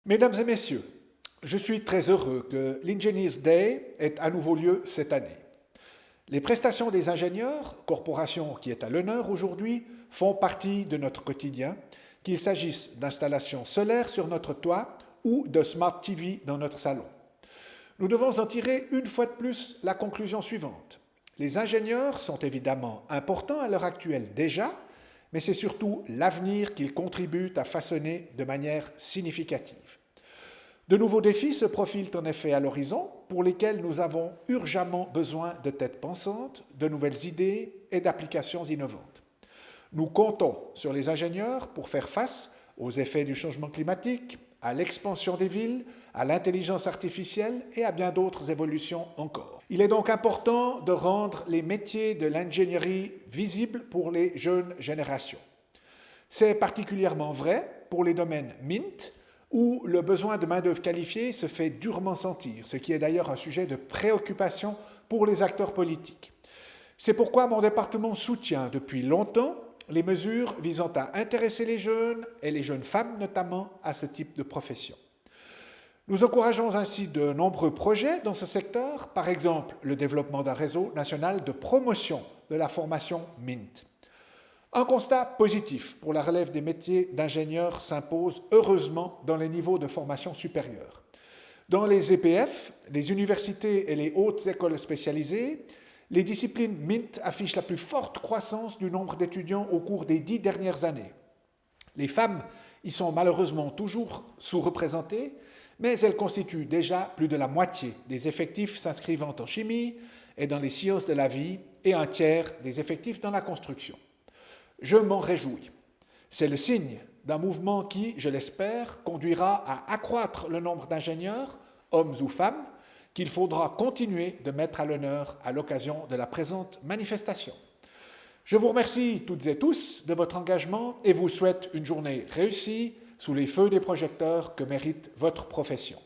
Mesdames et messieurs, je suis très heureux que l'Engineers Day ait à nouveau lieu cette année. Les prestations des ingénieurs, corporation qui est à l'honneur aujourd'hui, font partie de notre quotidien, qu'il s'agisse d'installations solaires sur notre toit ou de Smart TV dans notre salon. Nous devons en tirer une fois de plus la conclusion suivante. Les ingénieurs sont évidemment importants à l'heure actuelle déjà, mais c'est surtout l'avenir qu'ils contribuent à façonner de manière significative. De nouveaux défis se profilent en effet à l'horizon, pour lesquels nous avons urgemment besoin de têtes pensantes, de nouvelles idées et d'applications innovantes. Nous comptons sur les ingénieurs pour faire face aux effets du changement climatique, à l'expansion des villes, à l'intelligence artificielle et à bien d'autres évolutions encore. Il est donc important de rendre les métiers de l'ingénierie visibles pour les jeunes générations. C'est particulièrement vrai pour les domaines MINT, où le besoin de main-d'œuvre qualifiée se fait durement sentir, ce qui est d'ailleurs un sujet de préoccupation pour les acteurs politiques. C'est pourquoi mon département soutient depuis longtemps les mesures visant à intéresser les jeunes, et les jeunes femmes notamment, à ce type de profession. Nous encourageons ainsi de nombreux projets dans ce secteur, par exemple le développement d'un réseau national de promotion de la formation MINT. Un constat positif pour la relève des métiers d'ingénieur s'impose heureusement dans les niveaux de formation supérieure. Dans les EPF, les universités et les hautes écoles spécialisées, les disciplines MINT affichent la plus forte croissance du nombre d'étudiants au cours des 10 dernières années. Les femmes y sont malheureusement toujours sous-représentées, mais elles constituent déjà plus de la moitié des effectifs s'inscrivant en chimie et dans les sciences de la vie et un tiers des effectifs dans la construction. Je m'en réjouis. C'est le signe d'un mouvement qui, je l'espère, conduira à accroître le nombre d'ingénieurs, hommes ou femmes, qu'il faudra continuer de mettre à l'honneur à l'occasion de la présente manifestation. Je vous remercie toutes et tous de votre engagement et vous souhaite une journée réussie sous les feux des projecteurs que mérite votre profession.